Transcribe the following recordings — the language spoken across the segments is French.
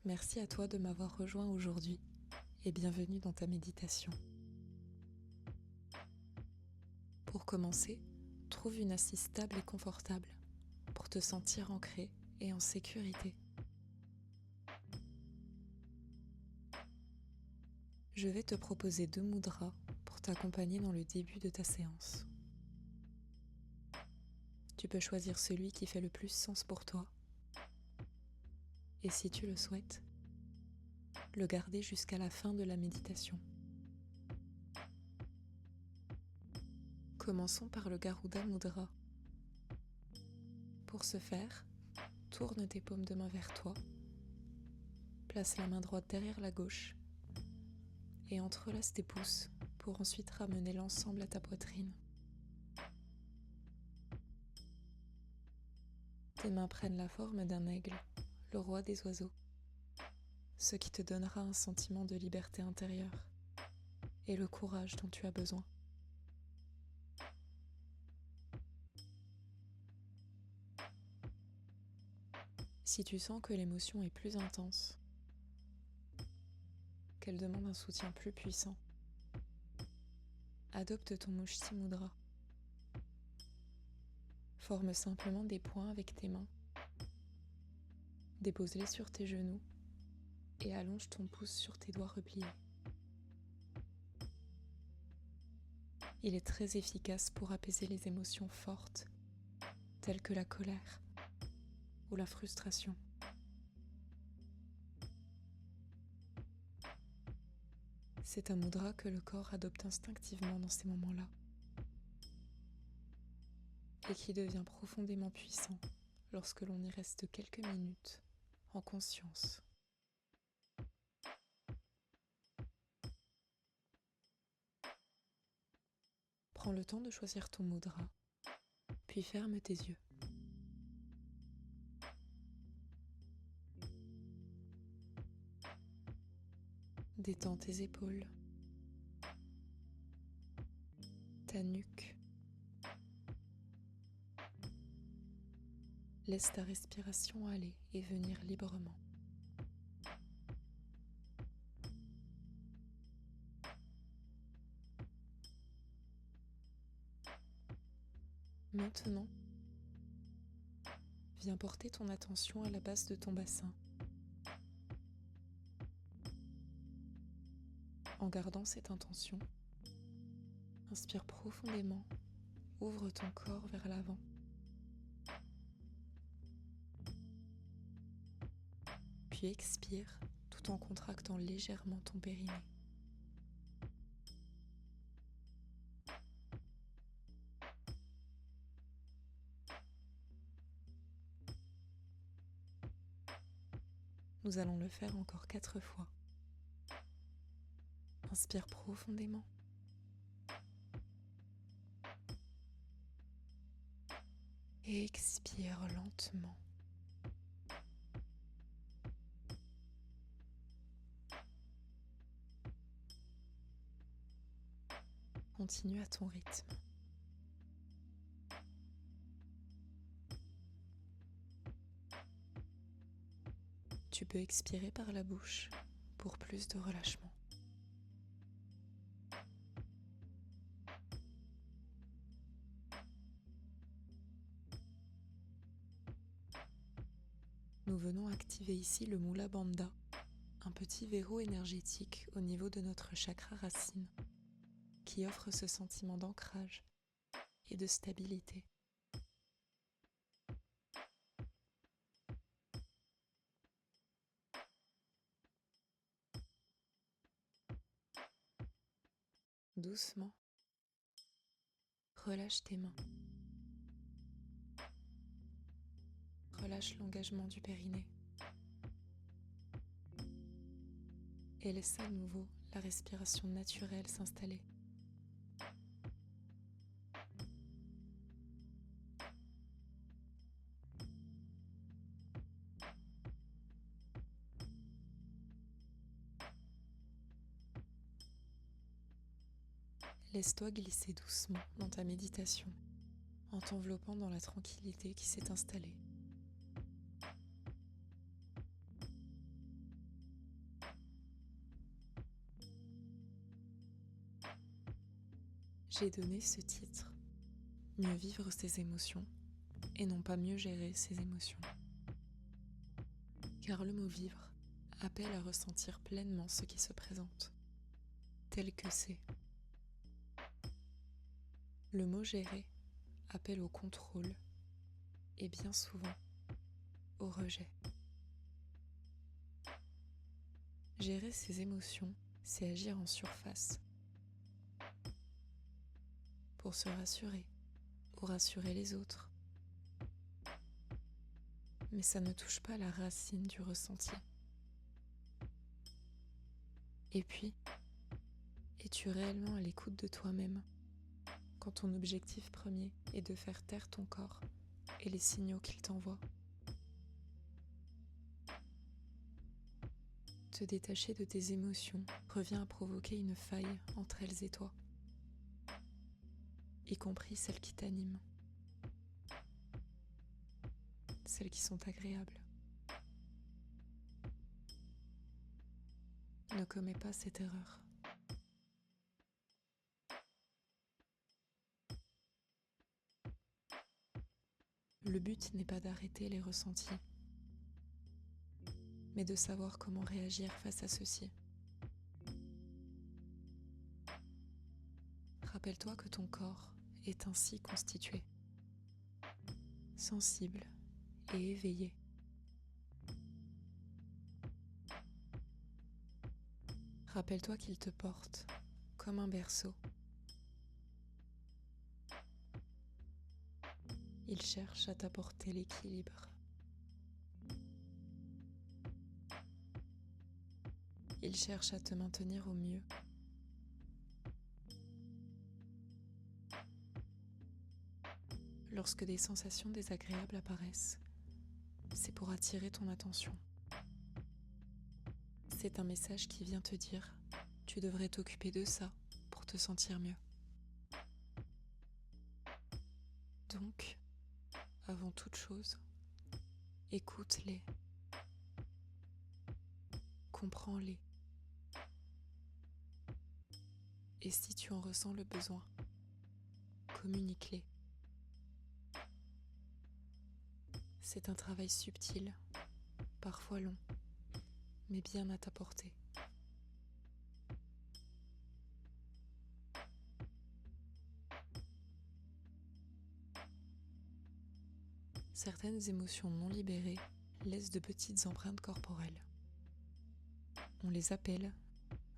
Merci à toi de m'avoir rejoint aujourd'hui et bienvenue dans ta méditation. Pour commencer, trouve une assise stable et confortable pour te sentir ancré et en sécurité. Je vais te proposer 2 mudras pour t'accompagner dans le début de ta séance. Tu peux choisir celui qui fait le plus sens pour toi. Et si tu le souhaites, le garder jusqu'à la fin de la méditation. Commençons par le Garuda Mudra. Pour ce faire, tourne tes paumes de main vers toi, place la main droite derrière la gauche et entrelace tes pouces pour ensuite ramener l'ensemble à ta poitrine. Tes mains prennent la forme d'un aigle, le roi des oiseaux, ce qui te donnera un sentiment de liberté intérieure et le courage dont tu as besoin. Si tu sens que l'émotion est plus intense, qu'elle demande un soutien plus puissant, adopte ton Mushti Mudra. Forme simplement des points avec tes mains, dépose-les sur tes genoux et allonge ton pouce sur tes doigts repliés. Il est très efficace pour apaiser les émotions fortes, telles que la colère ou la frustration. C'est un mudra que le corps adopte instinctivement dans ces moments-là et qui devient profondément puissant lorsque l'on y reste quelques minutes en conscience. Prends le temps de choisir ton mudra, puis ferme tes yeux. Détends tes épaules, ta nuque. Laisse ta respiration aller et venir librement. Maintenant, viens porter ton attention à la base de ton bassin. En gardant cette intention, inspire profondément, ouvre ton corps vers l'avant. Puis expire tout en contractant légèrement ton périnée. Nous allons le faire encore 4 fois. Inspire profondément. Et expire lentement. Continue à ton rythme. Tu peux expirer par la bouche pour plus de relâchement. Nous venons activer ici le Mula Bandha, un petit verrou énergétique au niveau de notre chakra racine, qui offre ce sentiment d'ancrage et de stabilité. Doucement, relâche tes mains. Relâche l'engagement du périnée. Et laisse à nouveau la respiration naturelle s'installer. Laisse-toi glisser doucement dans ta méditation, en t'enveloppant dans la tranquillité qui s'est installée. J'ai donné ce titre, mieux vivre ses émotions et non pas mieux gérer ses émotions. Car le mot vivre appelle à ressentir pleinement ce qui se présente, tel que c'est. Le mot gérer appelle au contrôle et bien souvent au rejet. Gérer ses émotions, c'est agir en surface pour se rassurer ou rassurer les autres. Mais ça ne touche pas la racine du ressenti. Et puis, es-tu réellement à l'écoute de toi-même quand ton objectif premier est de faire taire ton corps et les signaux qu'il t'envoie? Te détacher de tes émotions revient à provoquer une faille entre elles et toi, y compris celles qui t'animent, celles qui sont agréables. Ne commets pas cette erreur. Le but n'est pas d'arrêter les ressentis, mais de savoir comment réagir face à ceux-ci. Rappelle-toi que ton corps est ainsi constitué, sensible et éveillé. Rappelle-toi qu'il te porte comme un berceau. Il cherche à t'apporter l'équilibre. Il cherche à te maintenir au mieux. Lorsque des sensations désagréables apparaissent, c'est pour attirer ton attention. C'est un message qui vient te dire « Tu devrais t'occuper de ça pour te sentir mieux ». Donc, avant toute chose, écoute-les, comprends-les. Et si tu en ressens le besoin, communique-les. C'est un travail subtil, parfois long, mais bien à ta portée. Certaines émotions non libérées laissent de petites empreintes corporelles. On les appelle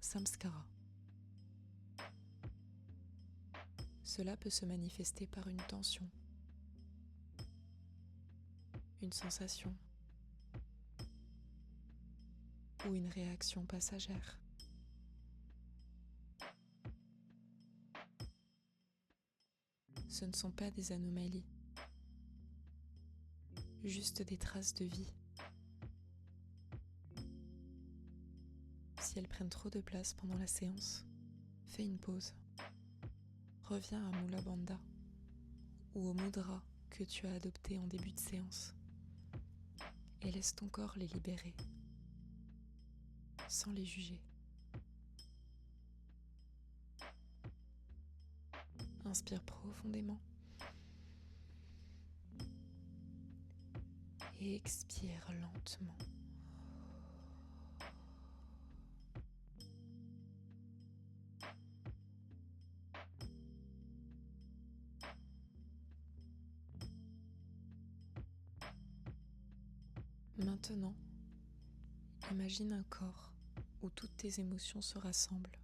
samskara. Cela peut se manifester par une tension, une sensation ou une réaction passagère. Ce ne sont pas des anomalies, juste des traces de vie. Si elles prennent trop de place pendant la séance, fais une pause. Reviens à Mula Bandha ou au mudra que tu as adopté en début de séance et laisse ton corps les libérer sans les juger. Inspire profondément et expire lentement. Maintenant, imagine un corps où toutes tes émotions se rassemblent.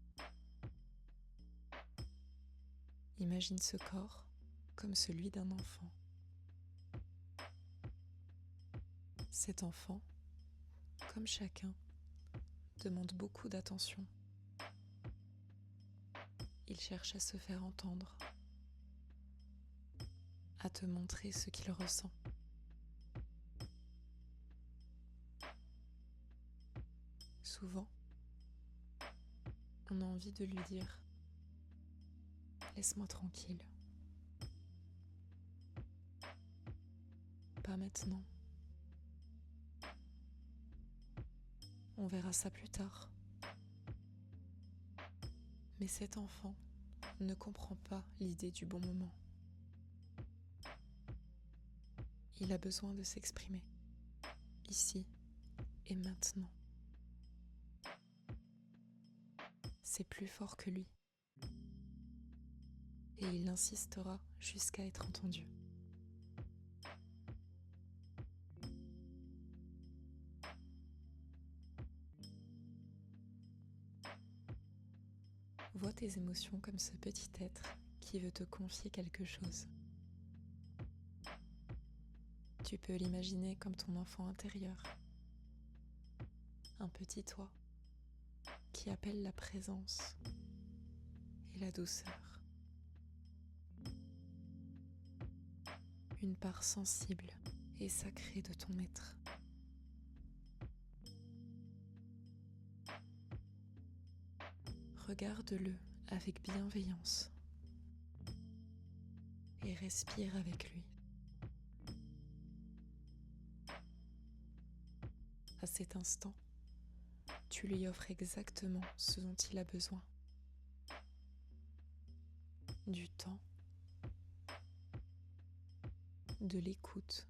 Imagine ce corps comme celui d'un enfant. Cet enfant, comme chacun, demande beaucoup d'attention. Il cherche à se faire entendre, à te montrer ce qu'il ressent. Souvent, on a envie de lui dire « Laisse-moi tranquille. Pas maintenant. On verra ça plus tard. » Mais cet enfant ne comprend pas l'idée du bon moment. Il a besoin de s'exprimer, ici et maintenant. C'est plus fort que lui. Et il insistera jusqu'à être entendu. Vois tes émotions comme ce petit être qui veut te confier quelque chose. Tu peux l'imaginer comme ton enfant intérieur, un petit toi qui appelle la présence et la douceur. Une part sensible et sacrée de ton être. Regarde-le avec bienveillance et respire avec lui. À cet instant, tu lui offres exactement ce dont il a besoin. Du temps, de l'écoute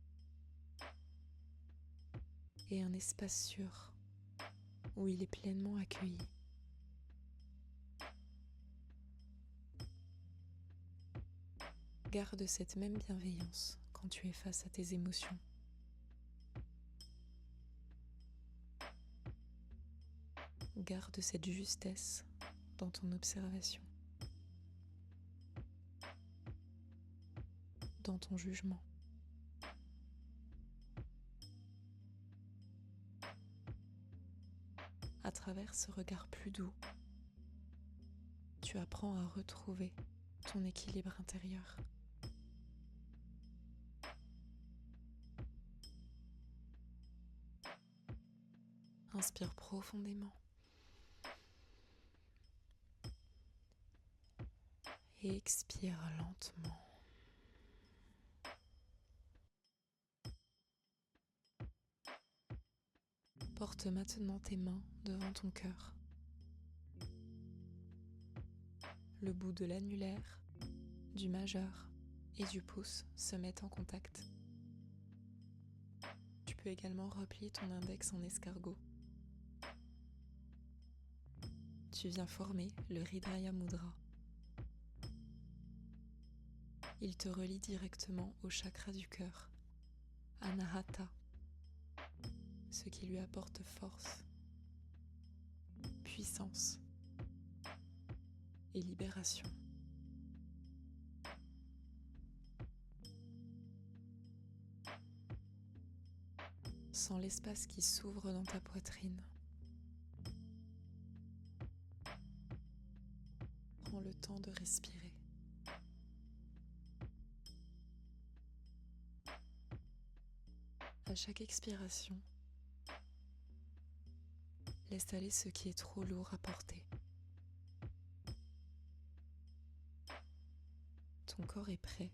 et un espace sûr où il est pleinement accueilli. Garde cette même bienveillance quand tu es face à tes émotions. Garde cette justesse dans ton observation, dans ton jugement. À travers ce regard plus doux, tu apprends à retrouver ton équilibre intérieur. Inspire profondément et expire lentement. Porte maintenant tes mains devant ton cœur. Le bout de l'annulaire, du majeur et du pouce se mettent en contact. Tu peux également replier ton index en escargot. Tu viens former le Hridaya Mudra. Il te relie directement au chakra du cœur, Anahata, ce qui lui apporte force, puissance et libération. Sens l'espace qui s'ouvre dans ta poitrine. Prends le temps de respirer. À chaque expiration, laisse aller ce qui est trop lourd à porter. Ton corps est prêt,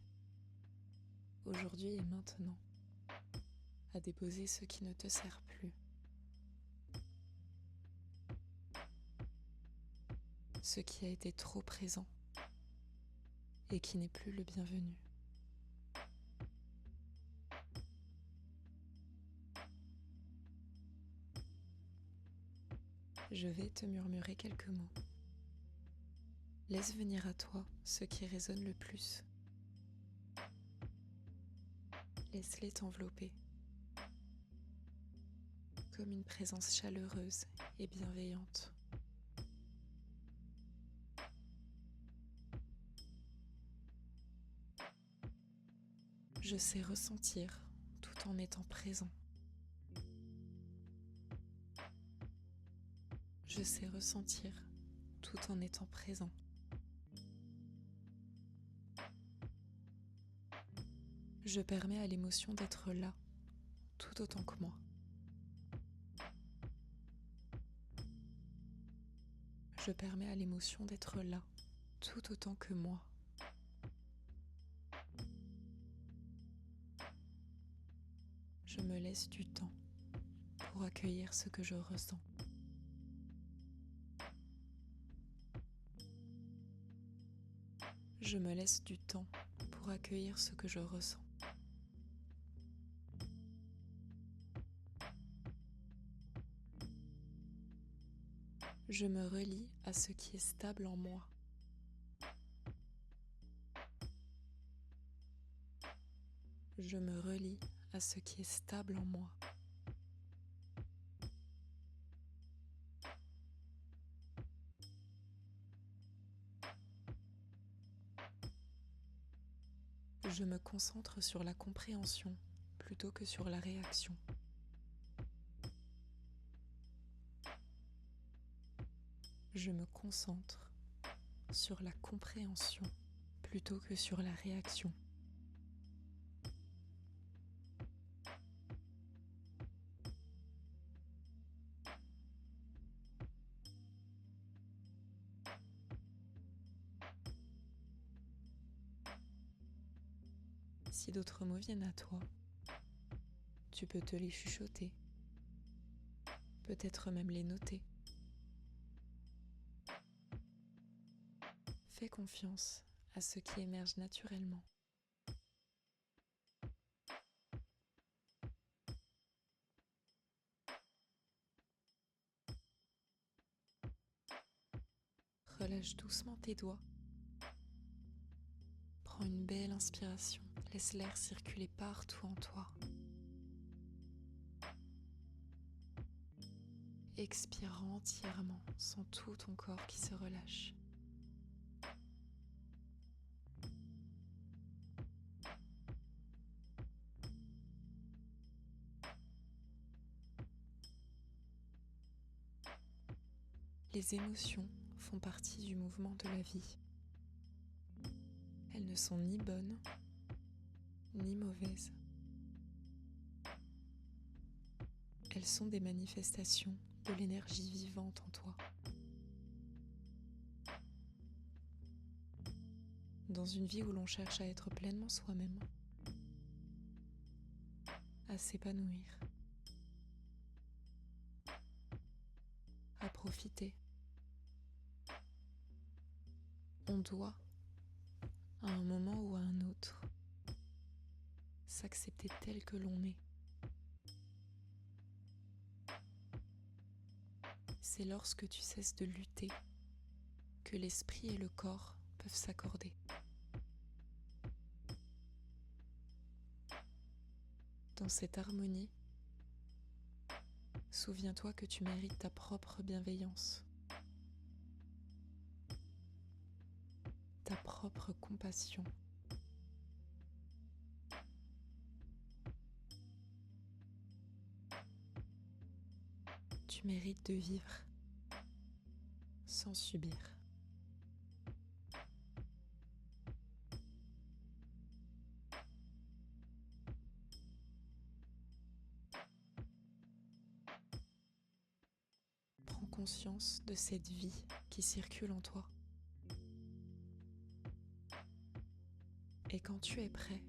aujourd'hui et maintenant, à déposer ce qui ne te sert plus. Ce qui a été trop présent et qui n'est plus le bienvenu. Je vais te murmurer quelques mots. Laisse venir à toi ce qui résonne le plus. Laisse-les t'envelopper comme une présence chaleureuse et bienveillante. Je sais ressentir tout en étant présent. Je sais ressentir tout en étant présent. Je permets à l'émotion d'être là, tout autant que moi. Je permets à l'émotion d'être là, tout autant que moi. Je me laisse du temps pour accueillir ce que je ressens. Je me laisse du temps pour accueillir ce que je ressens. Je me relie à ce qui est stable en moi. Je me relie à ce qui est stable en moi. Je me concentre sur la compréhension plutôt que sur la réaction. Je me concentre sur la compréhension plutôt que sur la réaction. Si d'autres mots viennent à toi, tu peux te les chuchoter, peut-être même les noter. Fais confiance à ce qui émerge naturellement. Relâche doucement tes doigts. Prends une belle inspiration. Laisse l'air circuler partout en toi. Expire entièrement, sens tout ton corps qui se relâche. Les émotions font partie du mouvement de la vie. Elles ne sont ni bonnes, ni mauvaises. Elles sont des manifestations de l'énergie vivante en toi. Dans une vie où l'on cherche à être pleinement soi-même, à s'épanouir, à profiter, on doit, à un moment ou à un autre, s'accepter tel que l'on est. C'est lorsque tu cesses de lutter que l'esprit et le corps peuvent s'accorder. Dans cette harmonie, souviens-toi que tu mérites ta propre bienveillance, ta propre compassion. Tu mérites de vivre sans subir. Prends conscience de cette vie qui circule en toi. Et quand tu es prêt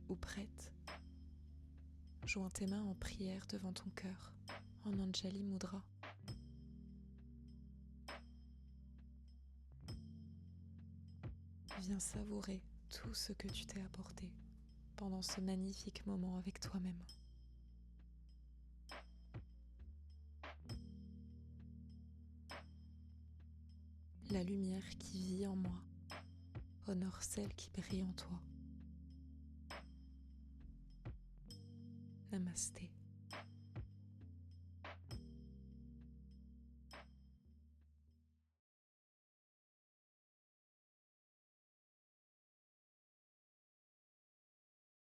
ou prête, joins tes mains en prière devant ton cœur, en Anjali Mudra. Viens savourer tout ce que tu t'es apporté pendant ce magnifique moment avec toi-même. La lumière qui vit en moi honore celle qui brille en toi. Namasté.